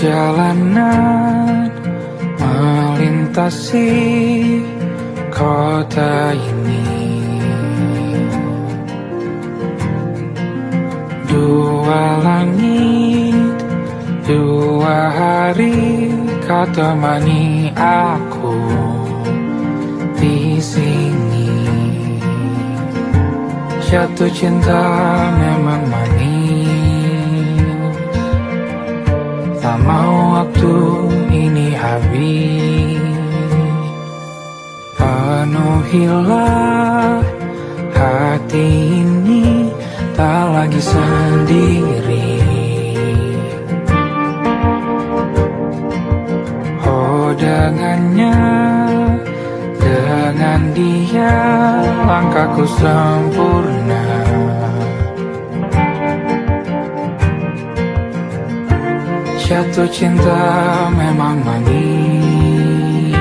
Perjalanan melintasi kota ini, dua langit, dua hari kau temani aku di sini. Jatuh cinta memang manis, tak mau waktu ini habis. Penuhilah hati ini, tak lagi sendiri. Oh dengannya, dengan dia langkahku sempurna. Jatuh cinta memang manis,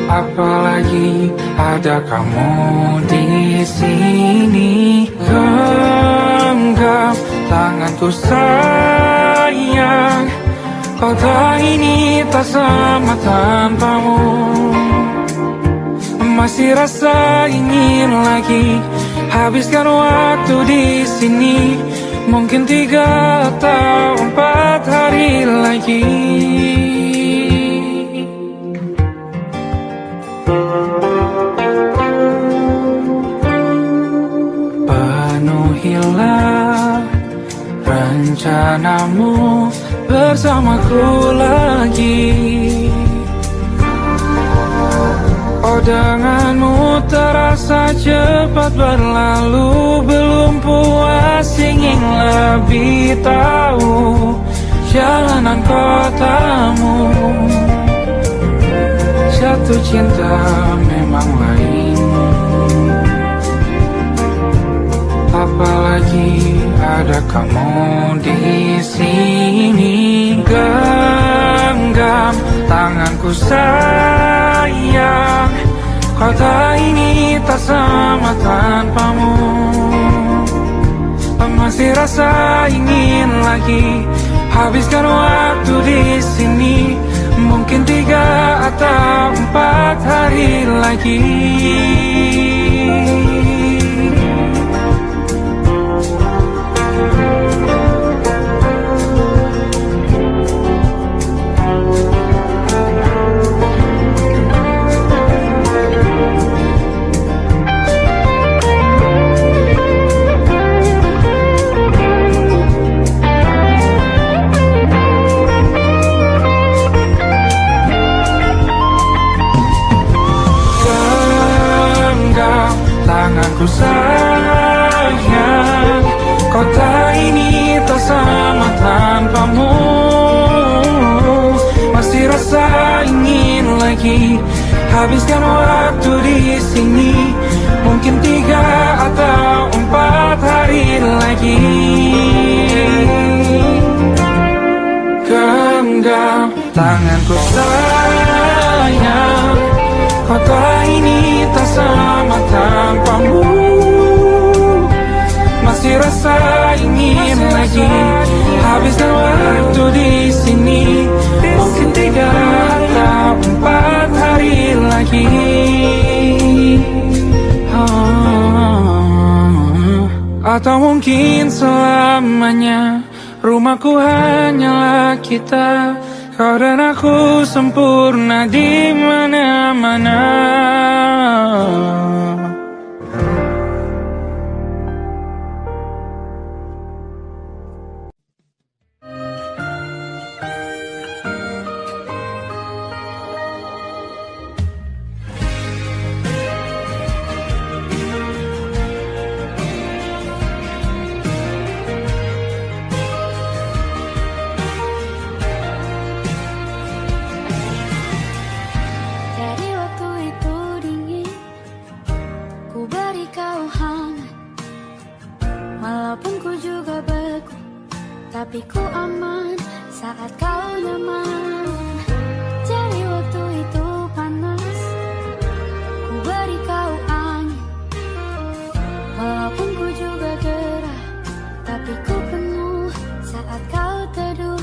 apalagi ada kamu di sini. Genggam tanganku sayang, kota ini tak sama tanpamu. Masih rasa ingin lagi habiskan waktu di sini. Mungkin 3 atau 4 hari lagi. Penuhilah rencanamu bersamaku lagi. Oh denganmu terasa cepat berlalu, belum puas ingin lebih tahu jalanan kotamu. Jatuh cinta memang lain, apalagi ada kamu di sini. Genggam tanganku sayang, kota ini tak sama tanpamu. Masih rasa ingin lagi habiskan waktu di sini. Mungkin 3 atau 4 hari lagi. Tanganku sayang, kota ini tak sama tanpamu. Masih rasa ingin lagi habiskan waktu di sini. Mungkin 3 atau 4 hari lagi. Genggam tanganku sayang, kota ini tak sama tanpamu. Masih rasa ingin lagi habiskan waktu di sini. Mungkin 3 atau 4 hari lagi. Atau mungkin selamanya. Rumahku hanyalah kita, kau dan aku sempurna di mana-mana. Tapi ku aman saat kau nyaman. Jadi waktu itu panas, ku beri kau angin. Walaupun ku juga gerah, tapi ku penuh saat kau teduh.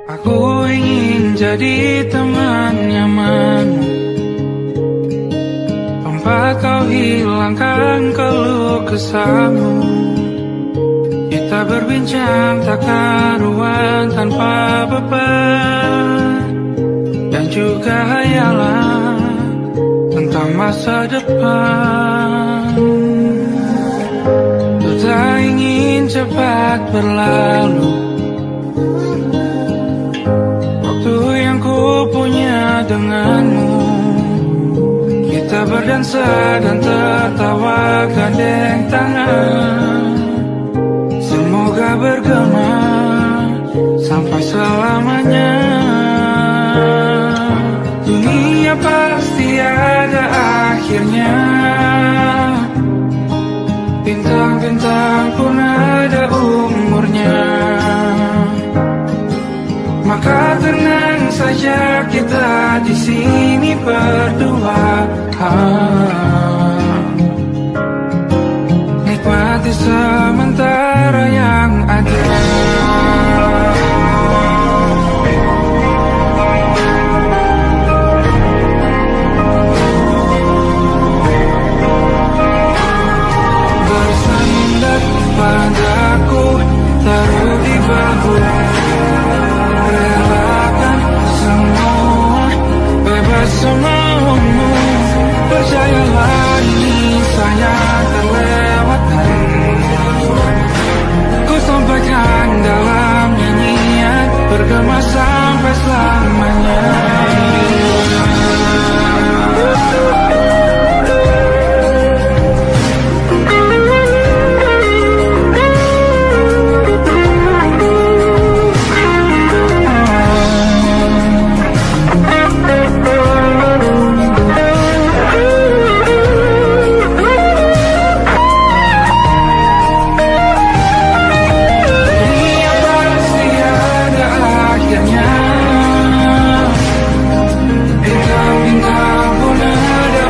Aku ingin jadi teman nyamanmu, tempat kau hilangkan keluh kesahmu. Kita berbincang tak karuan tanpa beban, dan juga hayalan tentang masa depan. Ku tak ingin cepat berlalu waktu yang ku punya denganmu. Kita berdansa dan tertawa gandeng tangan, semoga bergema sampai selamanya. Dunia pasti ada akhirnya, bintang-bintang pun ada umurnya. Maka tenang saja kita di sini berdua, nikmati sementara yang ada. Bersandar padaku, taruh di bahu, relakan semua, bebas semaumu. Percayalah ini saya terlewatkan, ku sampaikan dalam nyanyian, bergema sampai selamanya. Bintang-bintang pun ada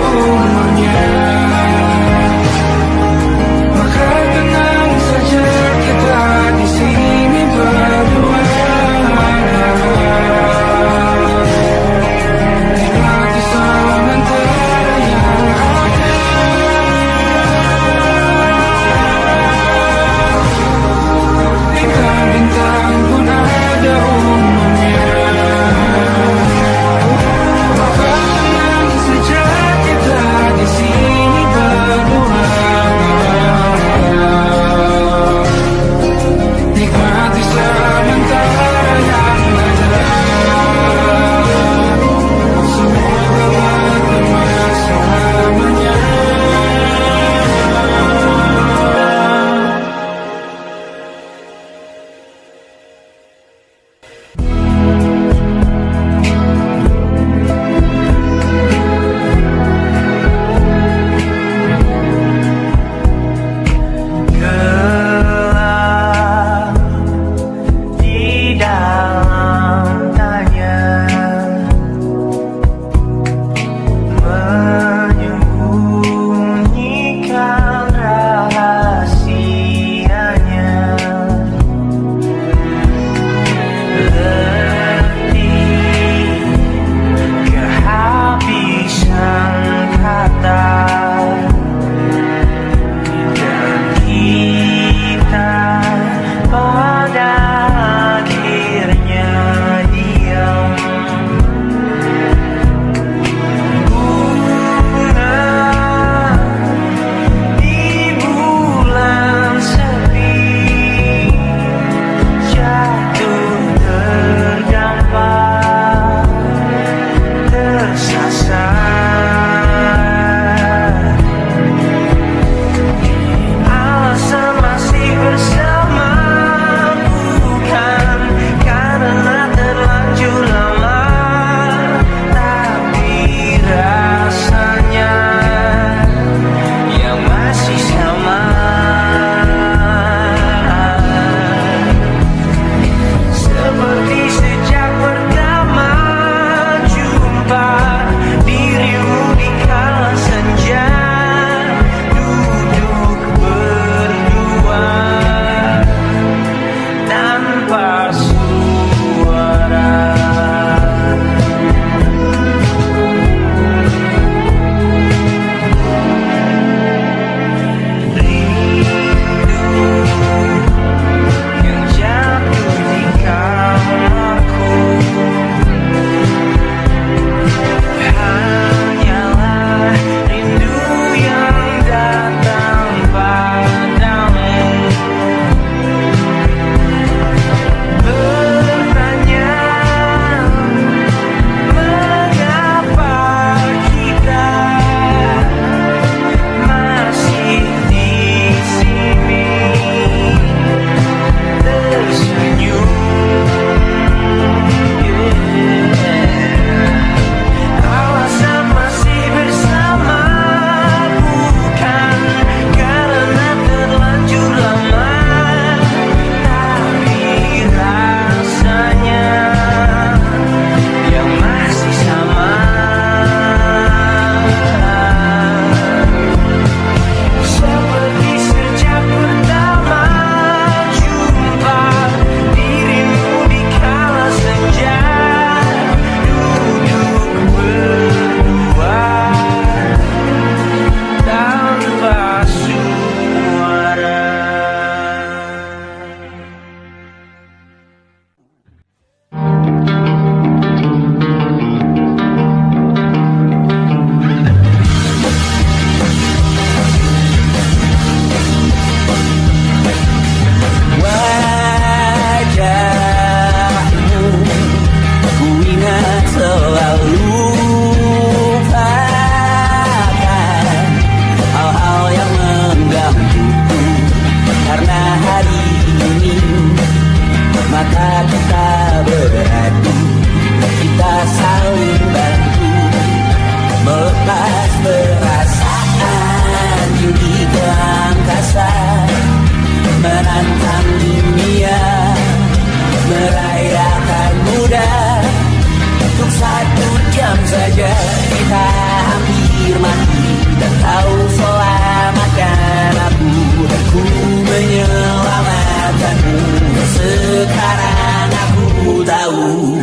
ku tahu.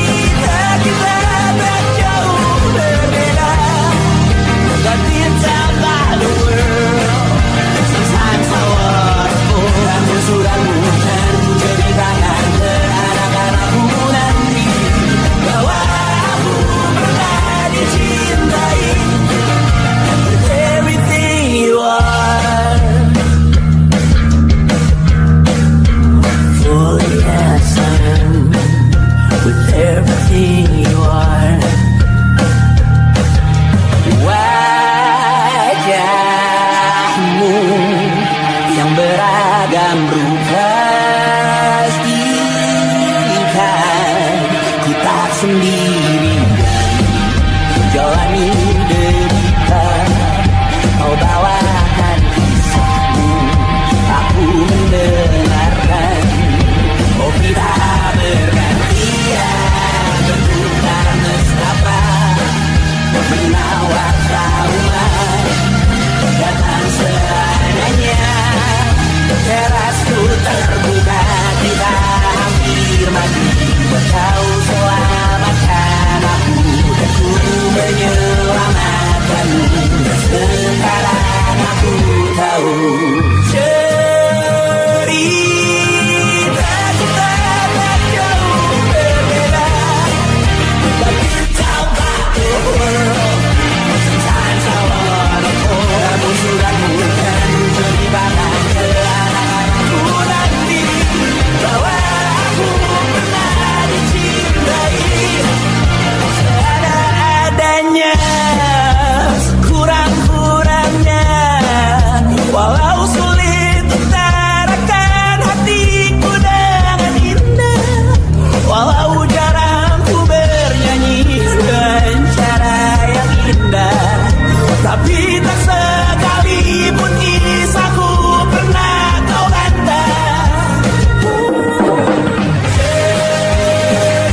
Cerita kita tak jauh berbeda, but it's about the world. Sometimes I wonder, ramu-ramu dan ceritakan ke anak-anakku nanti bahwa aku pernah dicintai with everything you are. Fully as I am, with everything you are. Wajahmu yang beragam rupa pastikan ku tak sendiri jalani derita. Kau bawakan kisahmu, aku mendengarkan. Oh kita bergantian bentukan nestapa, menawar trauma datang seadanya. Terasku terbuka, kita hampir mati. Kau selamatkan aku dan ku menyelamatkanmu. Sekarang aku tahu cerita kita tak jauh berbeda, but it's about the world. Sometimes I wanna call ramu-ramu dan ceritakan ke anak-anakku nanti bahwa aku pernah dicintai seadanya, kurang-kurangnya. Walau sulit utarakan hatiku dengan indah, walau jarang ku bernyanyi dengan cara yang indah, tapi tak sekalipun kisahku pernah kau bantah.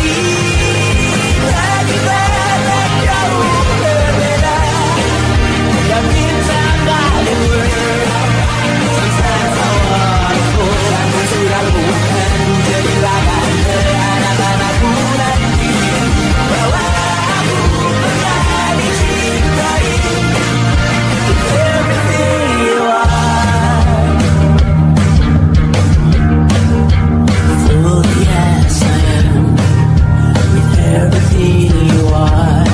Cerita kita tak jauh berbeda, dan kita tak ramu-ramu dan ceritakan ke anak-anakku nanti bahwa aku pernah dicintai with everything you are. Fully as I am, with everything you are.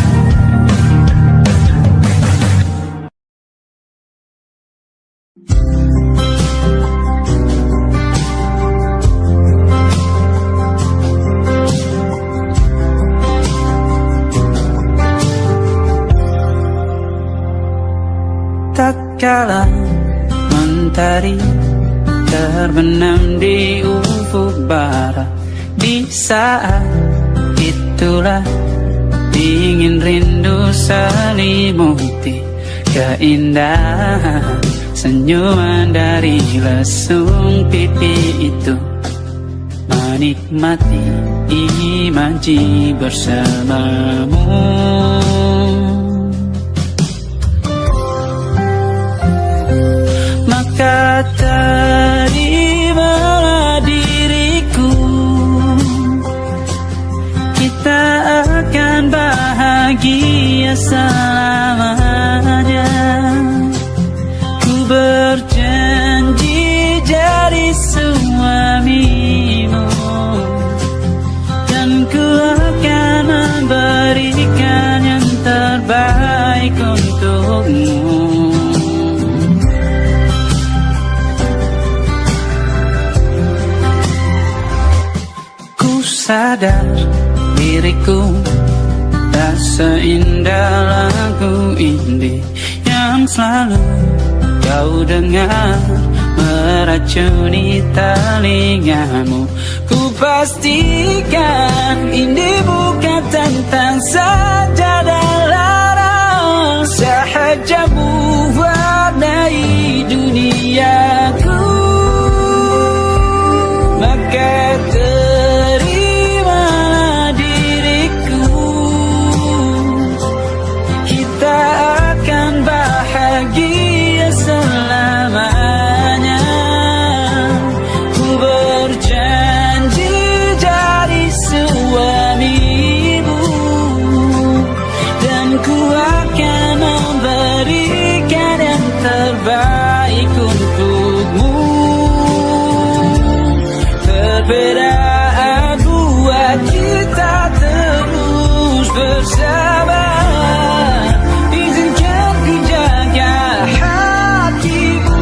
Tak kala mentari terbenam di ufuk barat, di saat itulah dingin rindu selimuti keindahan senyuman dari lesung pipi itu. Menikmati imaji bersamamu, maka terimalah diriku. Kita akan bahagia selamanya. Ku berjanji jadi suamimu, dan ku akan memberikan yang terbaik untukmu. Sadar diriku tak seindah lagu ini yang selalu kau dengar meracuni telingamu. Ku pastikan ini bukan tentang sajadah larang, sahaja mewarnai duniaku. Maka terimalah diriku, kita akan bahagia selamanya. Ku bersama. Izinkan ku jaga hatimu.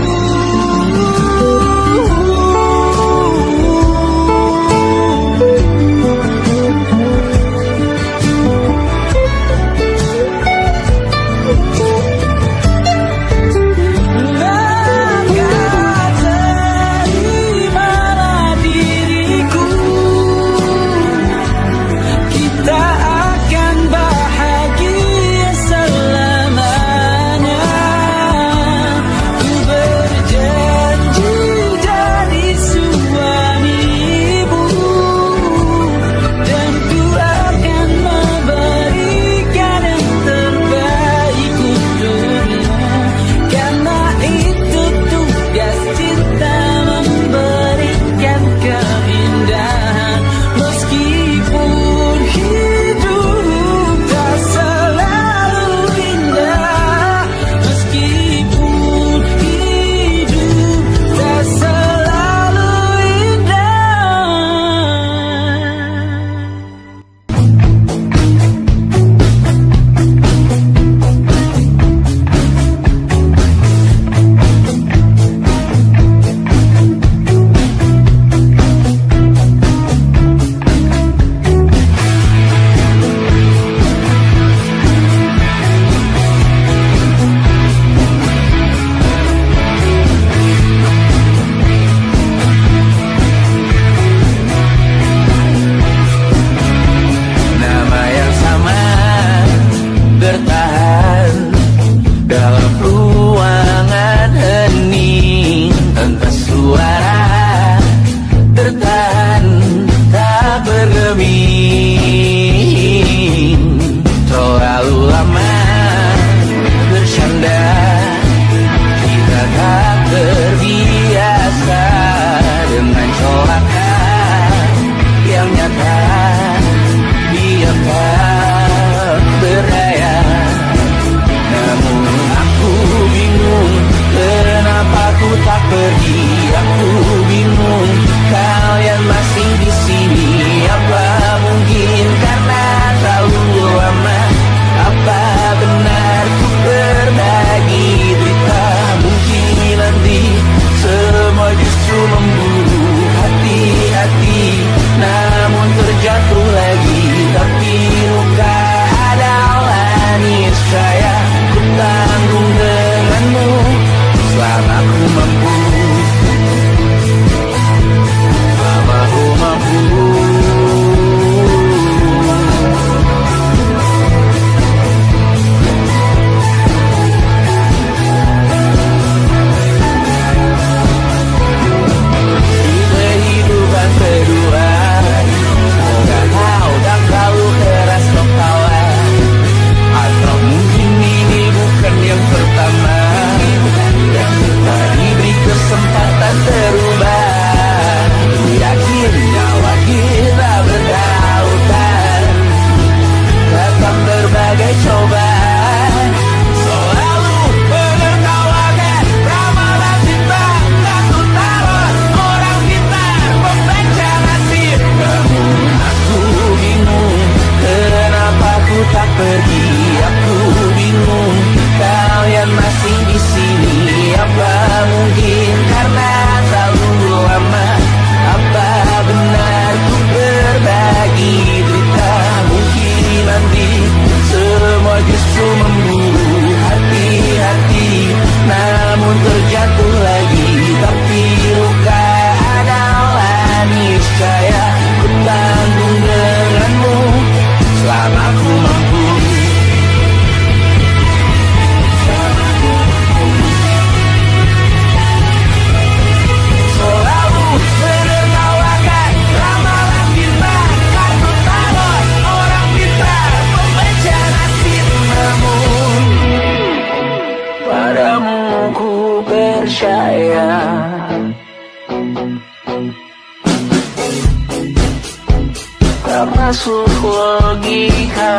masuk logika.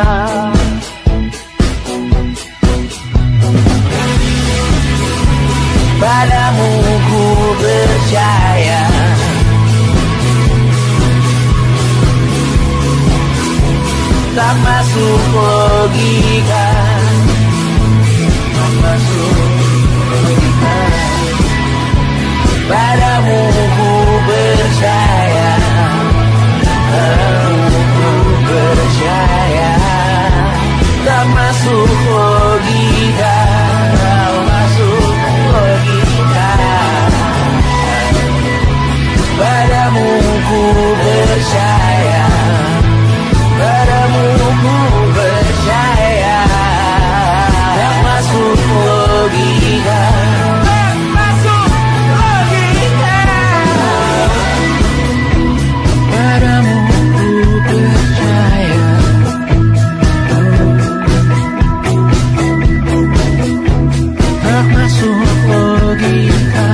Padamu ku percaya, tak masuk logika, tak masuk logika. Padamu ku percaya, padamu ku percaya. Tak masuk logika, tak masuk logika. Padamu ku percaya, padamu ku percaya. Tak masuk logika, tak masuk logika. Padamu ku percaya, tak masuk logika.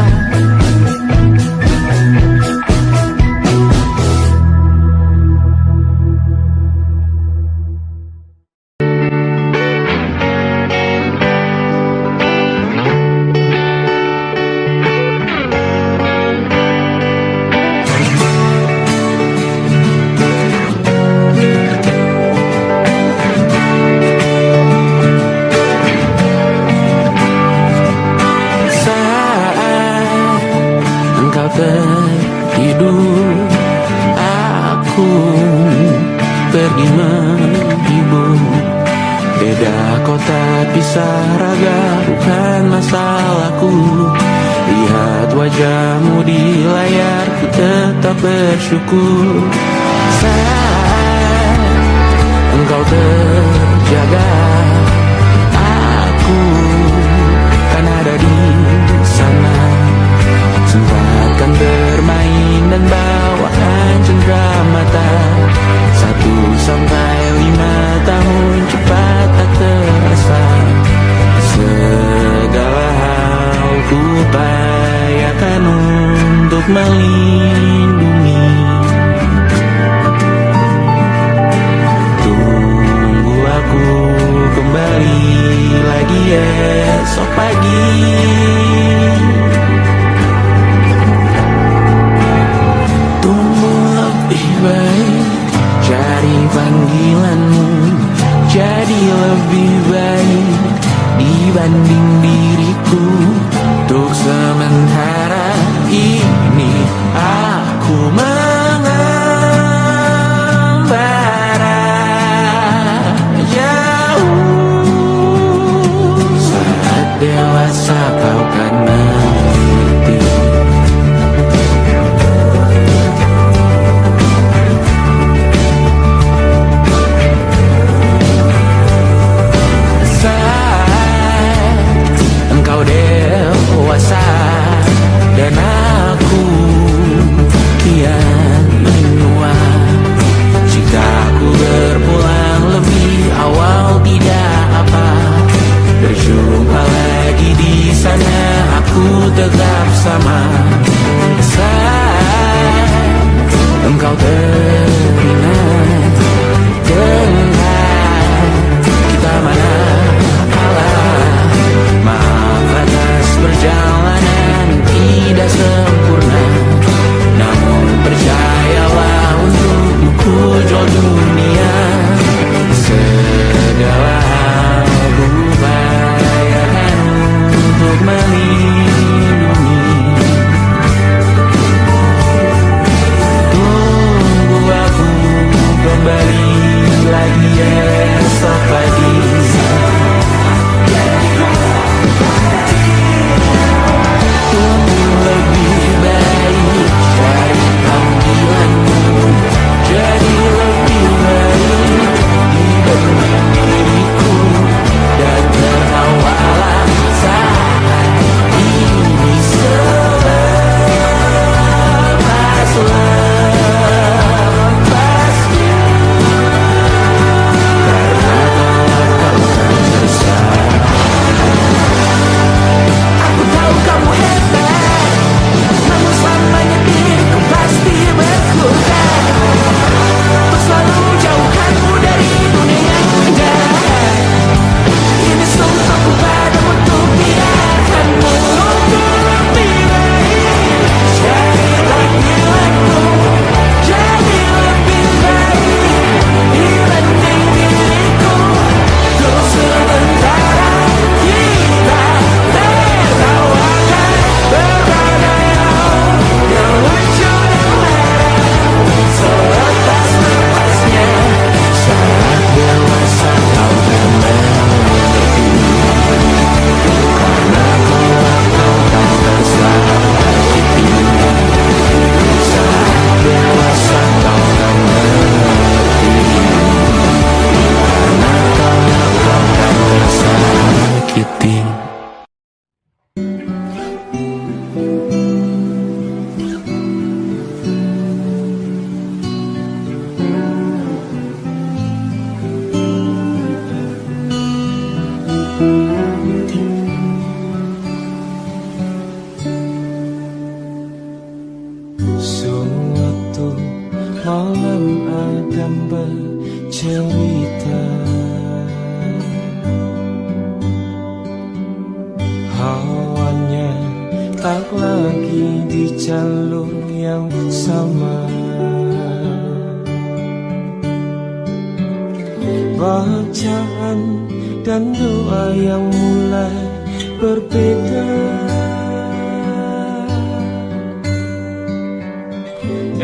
Tertidur, aku pergi menghibur. Beda kota pisah raga bukan masalahku. Lihat wajahmu di layar, ku tetap bersyukur. Saat engkau terjaga, aku kan ada di sana. Sempatkan bermain dan bawaan cenderamata. 1-5 tahun cepat tak terasa. Segala hal ku upayakan untuk melindungi. Tunggu aku kembali lagi esok pagi. Cari panggilanmu jadi lebih baik dibanding diriku. Untuk sementara ini aku mengembara jauh. Saat dewasa kau kan mengerti. Dewasa dan aku kian malam Adam bercerita, hawanya tak lagi di jalur yang sama. Bacaan dan doa yang mulai berbeda.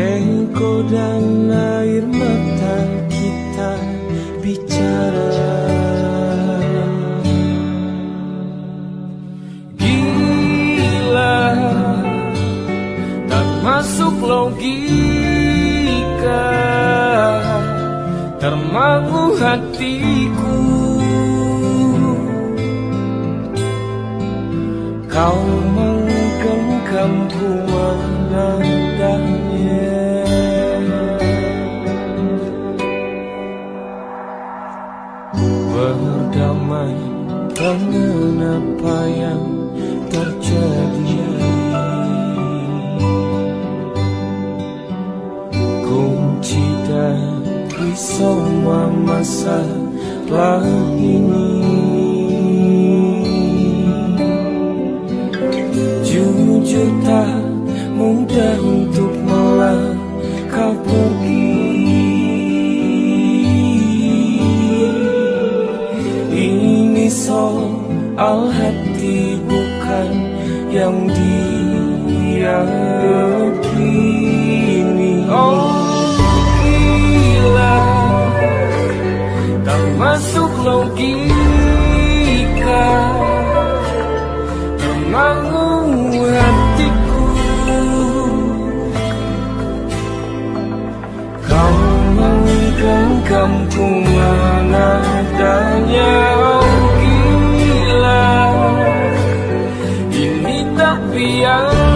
Engkau dan air mata kita bicara. Gila, tak masuk logika, termangu hatiku. Kau menggenggamku menandanya. Berdamai dengan apa yang terjadi. Kunci dari semua masalah ini, jujur tak mudah untuk melangkah pergi. Ini soal hati bukan yang diyakini. Oh gila, tak masuk logika, termangu hatiku. Kau menggenggamku menadanya. Oh gila, ini tak biasa,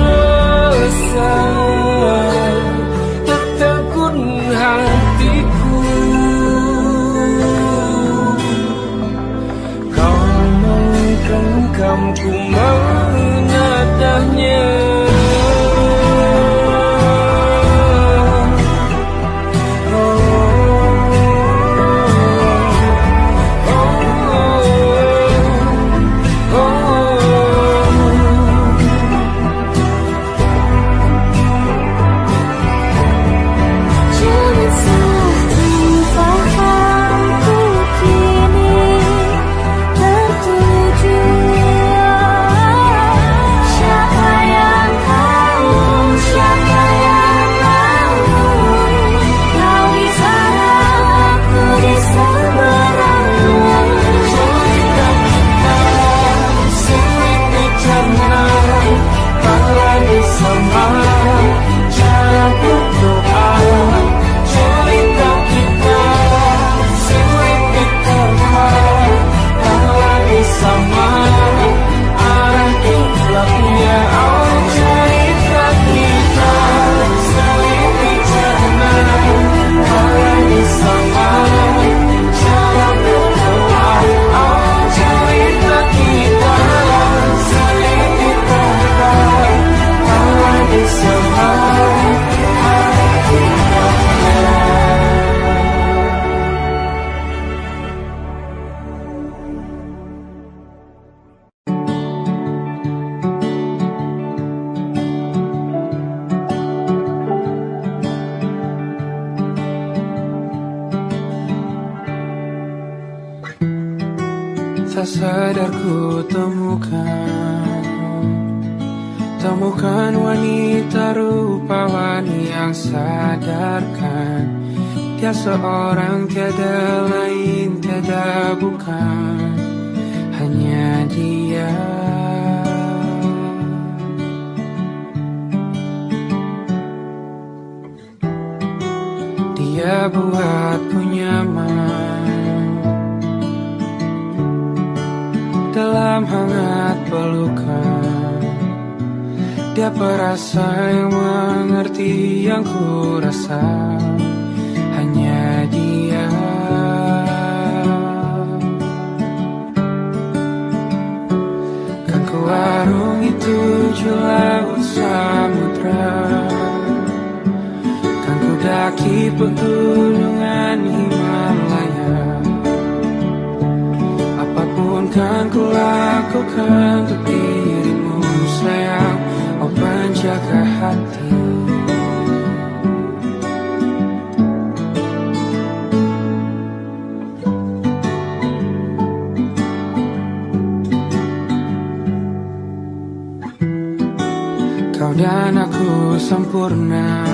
tertegun hatiku. Kau menggenggamku menadanya. Tak sadar ku temukan wanita rupawan yang sadarkan dia seorang, tiada lain, tiada bukan, hanya dia. Dia buatku nyaman dalam hangat pelukan. Dia perasa yang mengerti yang ku rasa, hanya dia. Kan ku arungi 7 laut samudra, kan ku daki pegunungan Himalaya, apapun kan ku lakukan untuk dirimu sayang, oh penjaga hati. Kau dan aku sempurna,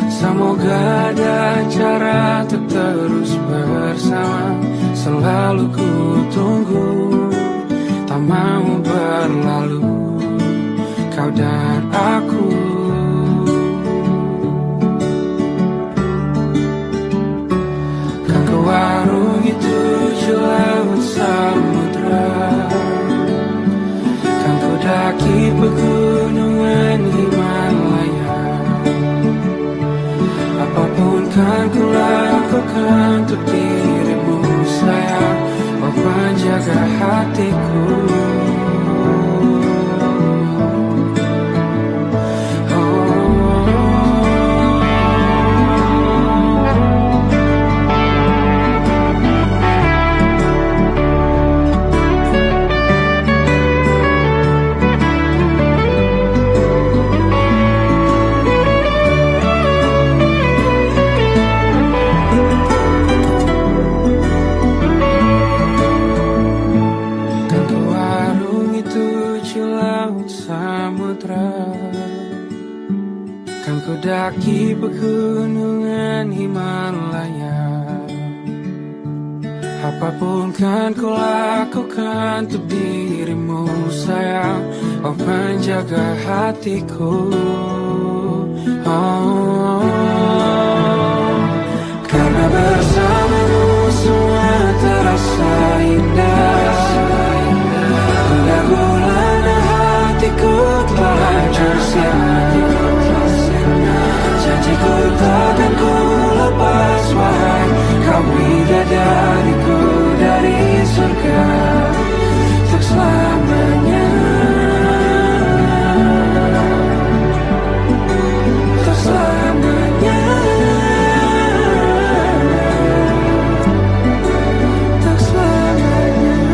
semoga ada cara untuk terus bersama. Selalu ku tunggu, tak mau berlalu, kau dan aku. Kan ke warung itu laut samudra, kan ku daki pegunungan Himalaya, apapun kan ku lakukan untuk dirimu sayang, oh penjaga hatiku. Kan ku daki pegunungan Himalaya, apapun kan ku lakukan untuk dirimu sayang, oh penjaga hatiku. Oh, karena bersamamu semua terasa indah. Hingga gulana hatiku telah tersiap. Janjiku takkan ku lepas, wahai kau bidadariku dari surga untuk selamanya, untuk selamanya, untuk selamanya.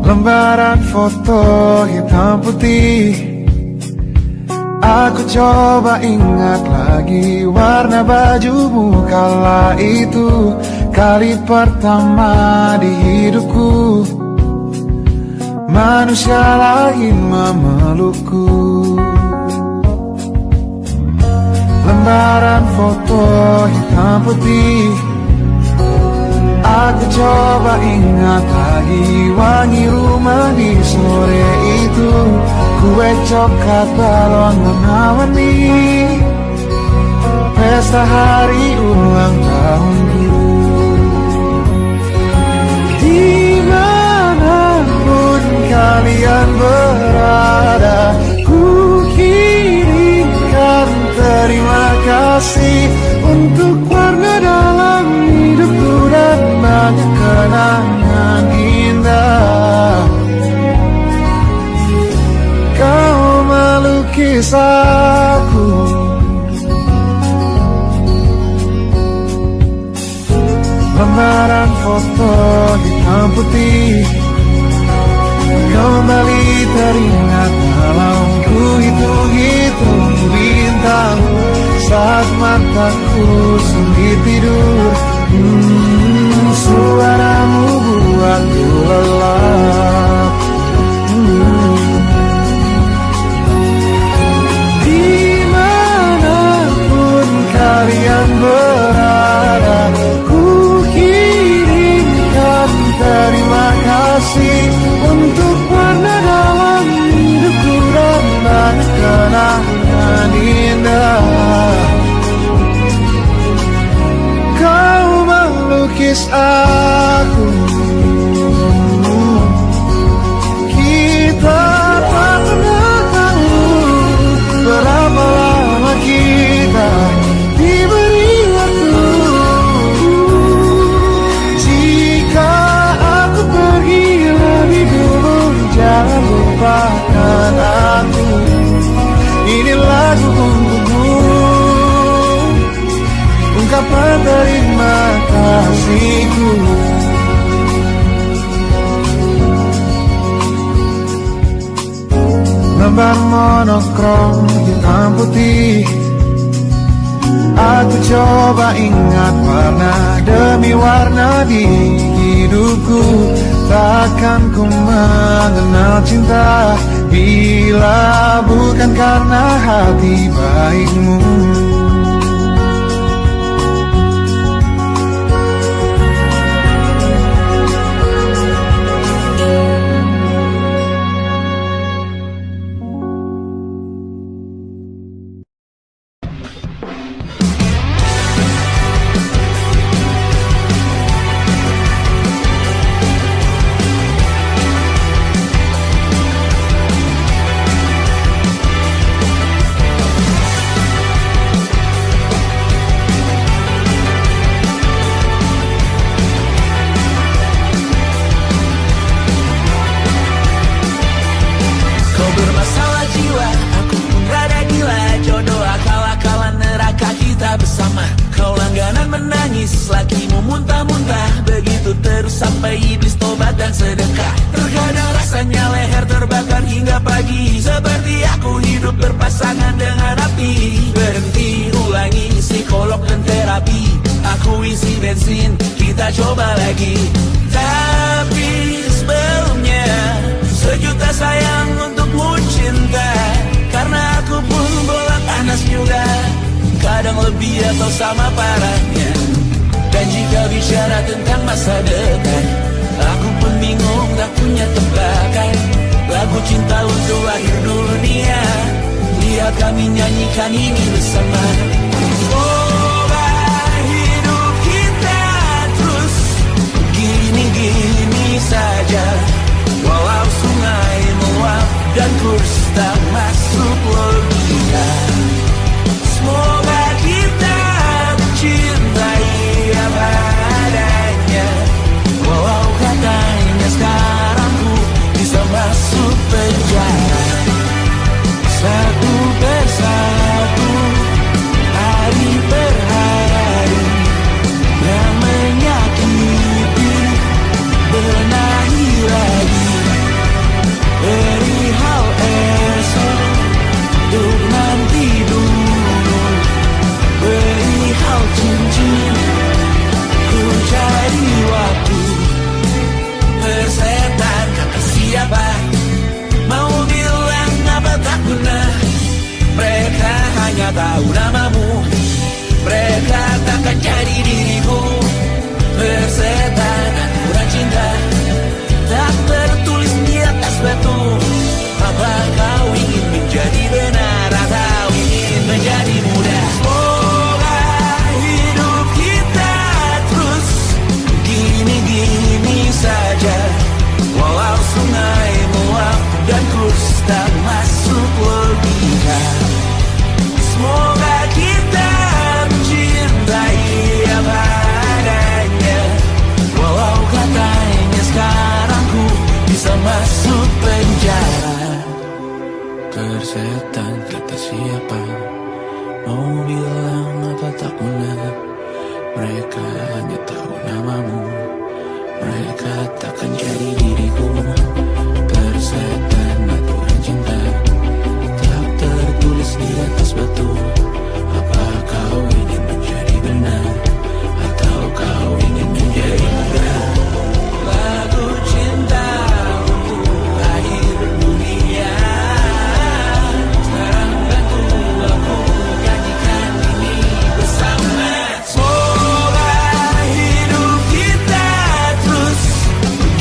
Lembaran foto hitam putih, aku coba ingat lagi warna bajumu kala itu. Kali pertama di hidupku, manusia lain memelukku. Lembaran foto hitam putih, aku coba ingat lagi wangi rumah di sore itu. Kue coklat balon warna-warni, pesta hari ulang tahun biru. Dimanapun kalian berada, ku kirimkan terima kasih untuk warna dalam hidupku dan banyak kenangan indah. Kau melukis aku, lembaran foto hitam putih kembali teringat dalam ku hitung-hitung bintang saat mataku sulit tidur. Suaramu buatku lelah. kasih untuk warna dalam hidupku dan banyak kenangan indah. Kau melukis aku, kita tak pernah tahu berapa lama kita diberi waktu. Jika aku pergi lebih dulu, jangan lupakan aku. Ini lagu untukmu, ungkapan terima kasihku. Lembar monokrom hitam putih, aku coba ingat warna demi warna di hidupku. Takkan ku mengenal cinta bila bukan karena hati baikmu.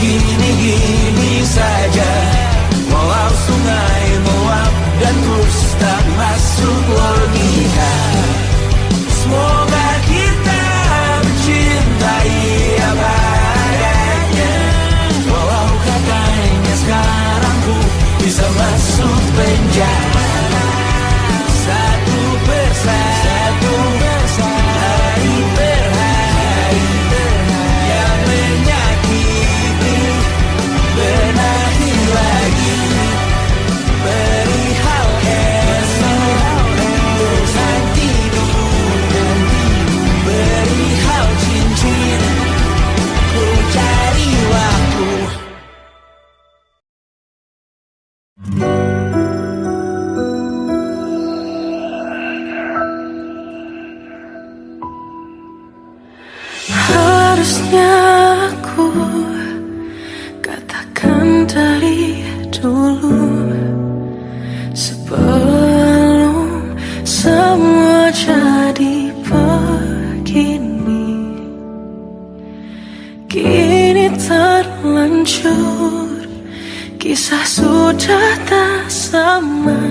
Gini dulu, sebelum semua jadi begini. Kini terlanjur, kisah sudah tak sama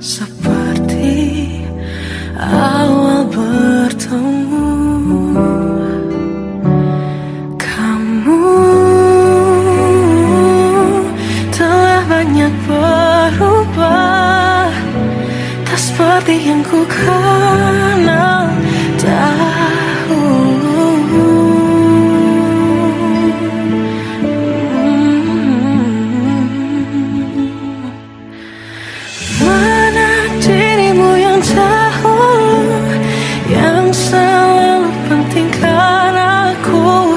seperti awal bertemu. Kamu telah banyak berubah, tak seperti yang ku kenal dahulu. Mana dirimu yang dahulu, yang selalu pentingkan aku.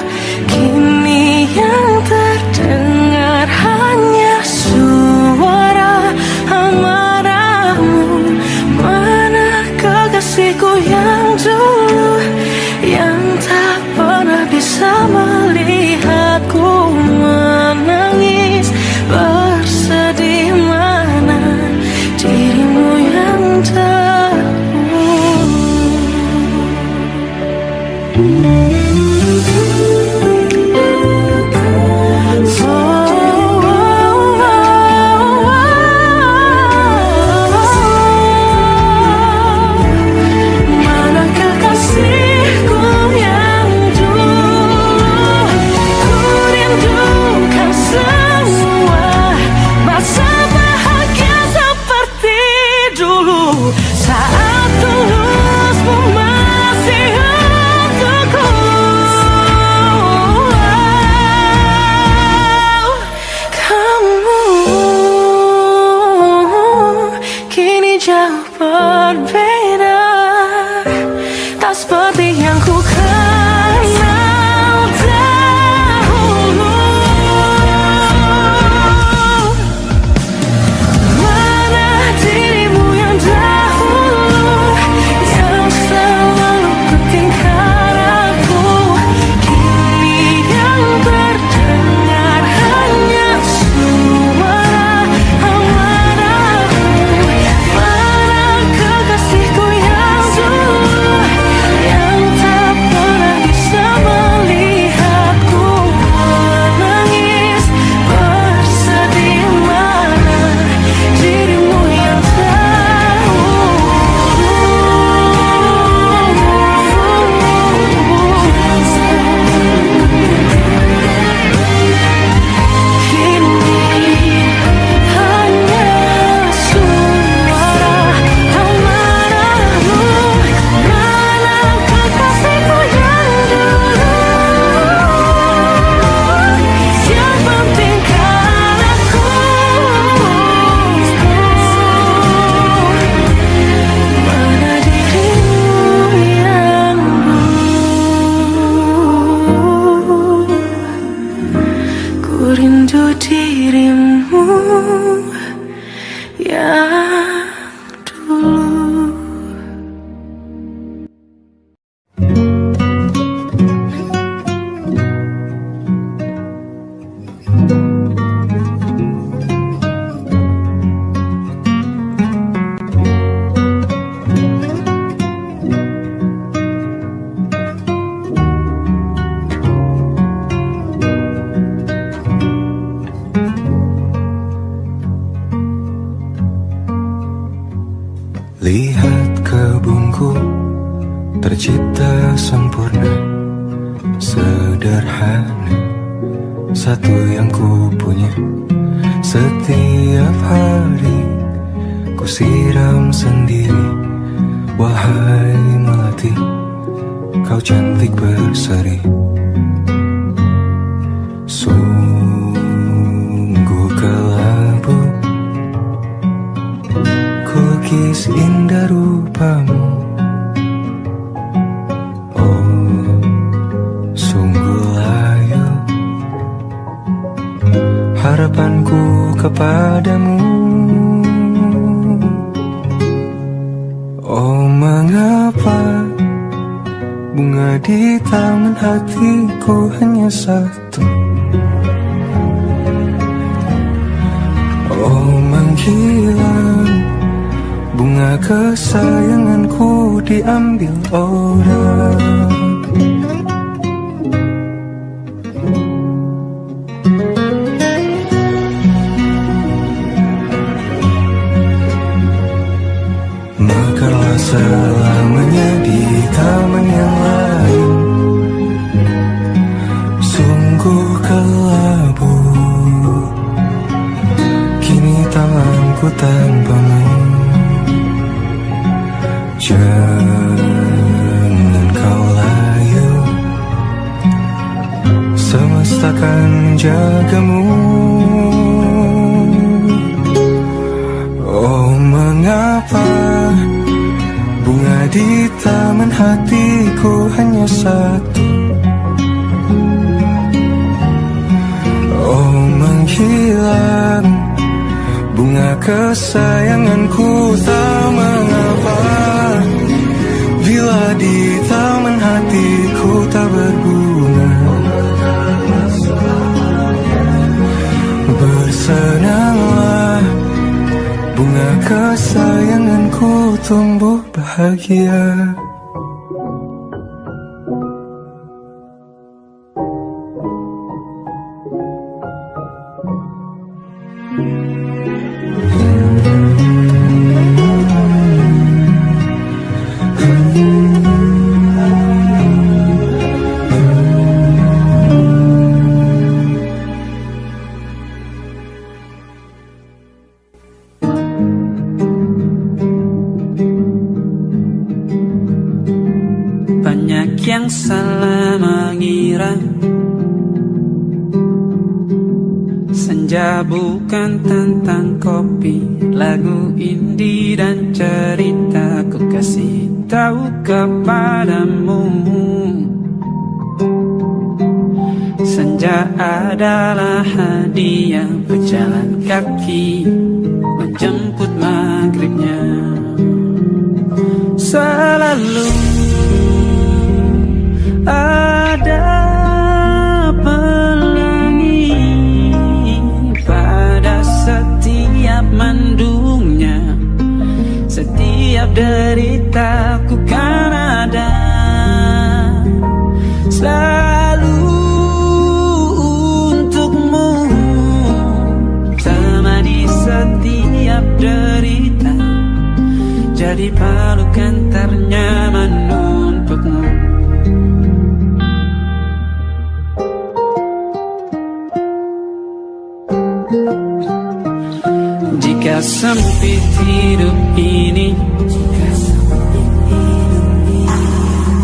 Kini yang terdengar hanya suara amarahmu. Mana kekasihku yang dulu, yang tak pernah bisa melihatku menangis bersedih. Mana dirimu yang mana kekasihku yang dulu, ku rindukan semua masa bahagia seperti dulu, saat tulusmu masih untukku. Kamu kini jauh berbeda, tak seperti yang ku kenal dahulu. Mana dirimu yang dahulu, yang selalu pentingkan aku. Kini yang terdengar hanya suara amarahmu. Mana kekasihku yang dulu, yang tak pernah bisa melihatku menangis bersedih. Mana dirimu yang kini hanya suara amarahmu. Mana kekasihku yang dulu, yang pentingkan aku. Mana dirimu yang dulu, ku rindu dirimu yang dulu. Lihat kebunku tercipta sempurna, sederhana, satu yang ku punya. Setiap hari ku siram sendiri. Wahai melati, kau cantik berseri. Sungguh kelabu ku lukis indah rupamu. Oh, sungguh layu harapanku kepadamu. Oh, mengapa bunga di tangan hatiku hanya satu? bunga kesayanganku diambil orang. Mekarlah selamanya di taman yang lain, sungguh kelabu kini tanganku tanpamu. Jangan kau layu, semesta kan jagamu. Oh mengapa bunga di taman hatiku hanya satu? Oh menghilang bunga kesayanganku tak mengapa, bila di taman hatiku tak berbunga. Bersenanglah bunga kesayanganku tumbuh bahagia. Banyak yang salah mengira senja bukan tentang kopi, lagu indie dan cerita. Ku kasih tahu kepadamu, senja adalah hadiah berjalan kaki menjemput maghribnya. Selalu ada pelangi pada setiap mendungnya, setiap deritaku kan ada selalu untukmu, temani setiap derita, jadi pelukan ternyaman untukmu. Jika sempit hidup ini,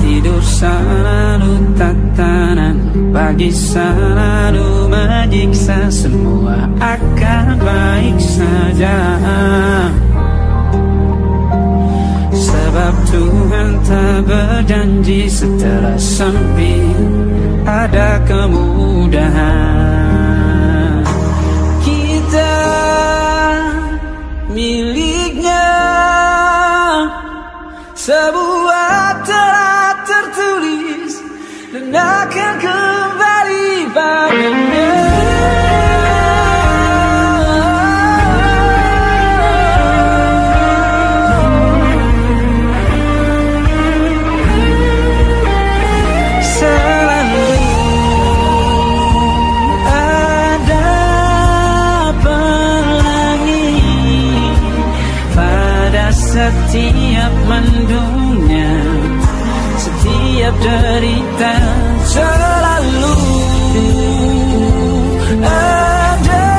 tidur selalu tatanan, pagi selalu menyiksa, semua akan baik saja. Sebab Tuhan tak berjanji setelah sempit ada kemudahan. Kita miliknya sebuah telah tertulis dan akan kembali padanya. Setiap mendungnya, setiap derita, selalu ada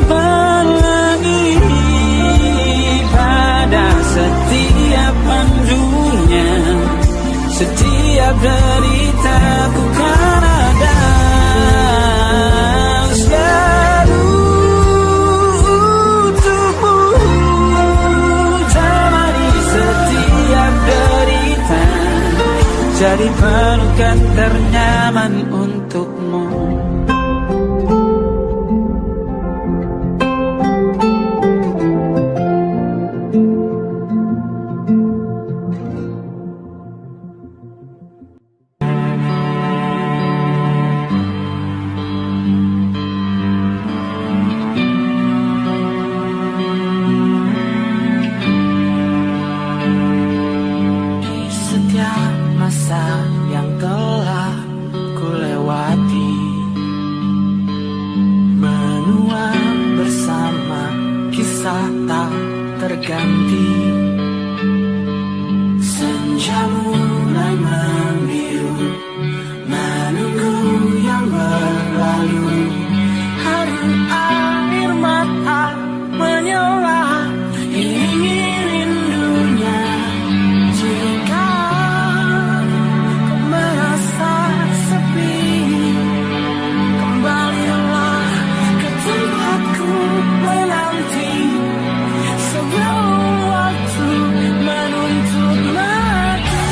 pelangi pada setiap mendungnya, setiap derita ku kan ada selalu untukmu. Jadi pelukan ternyaman untukmu. rasa tak terganti. Senja mulai membiru, menunggu yang berlalu. Hari air mata menyala, ini rindunya. Jika kau merasa sepi, kembalilah ke tempatku menanti. Sebelum waktu menuntut mati.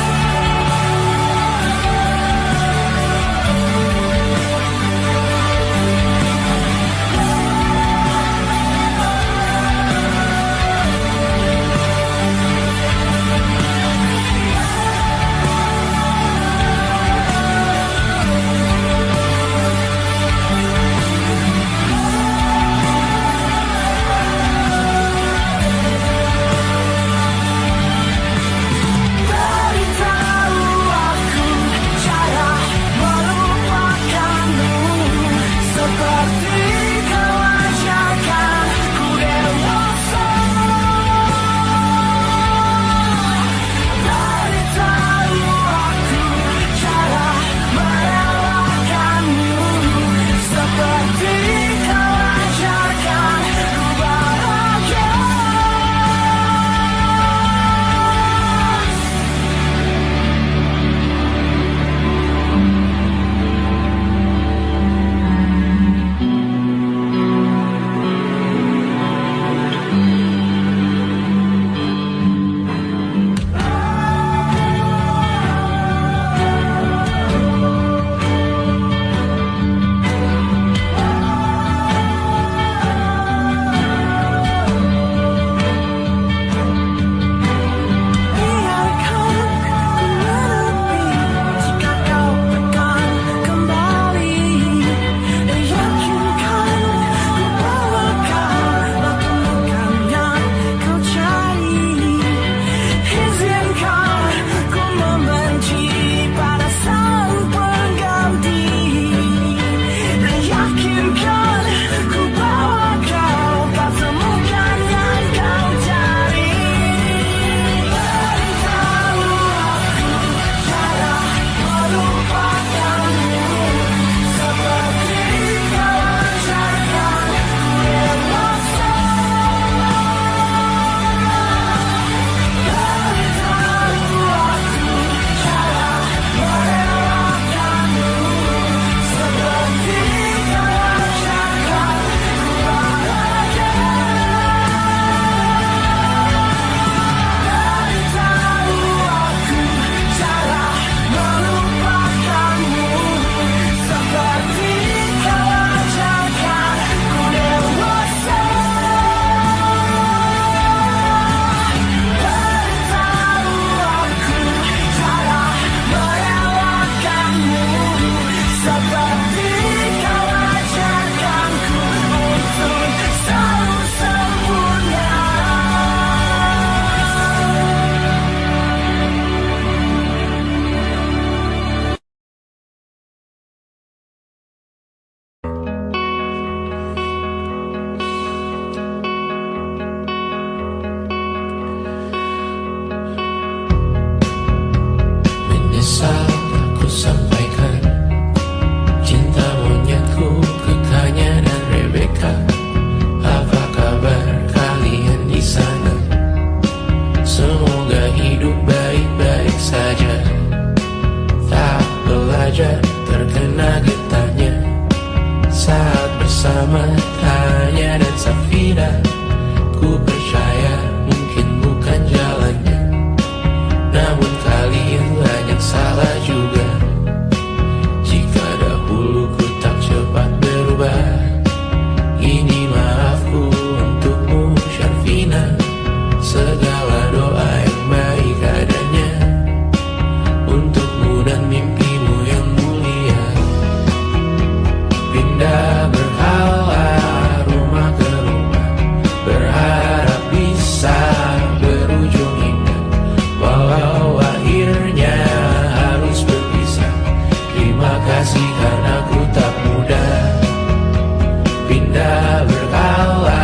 berkala,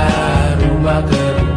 rumah ke rumah.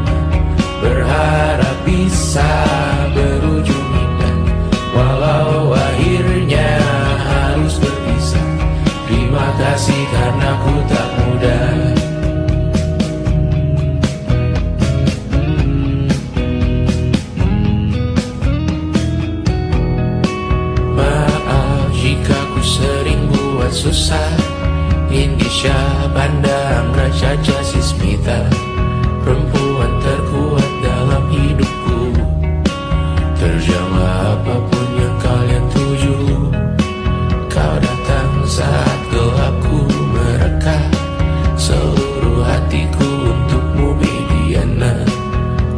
hatiku untukmu Mediana.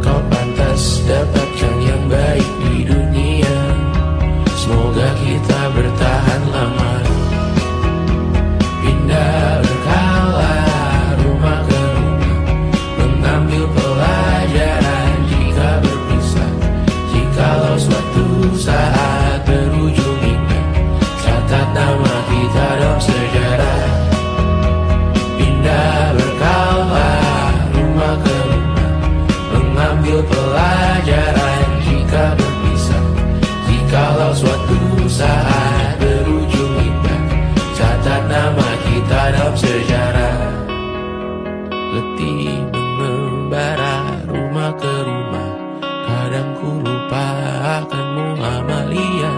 Kau pantas dapatkan yang baik di dunia. Semoga kita bertahan lama. Pindah berkala rumah ke rumah, mengambil pelajaran jika berpisah. Jikalau suatu saat berujung indah, catat nama kita dalam sejarah. Pindah berkala rumah ke rumah, mengambil pelajaran jika berpisah. Jikalau suatu saat berujung indah, catat nama kita dalam sejarah. Letih mengembara rumah ke rumah, kadang ku lupa akanmu Amalia.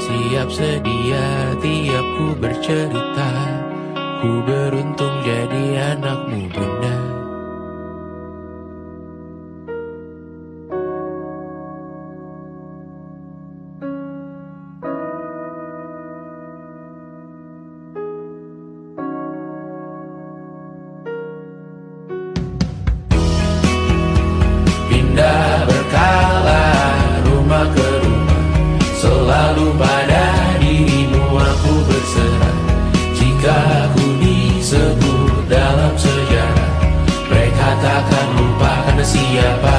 Siap sedia tiap ku bercerita, ku beruntung jadi anakmu bunda. Pindah berkala rumah ke rumah, selalu pada dirimu aku berserah. Jika aku disebut dalam sejarah, mereka takkan lupa karena siapa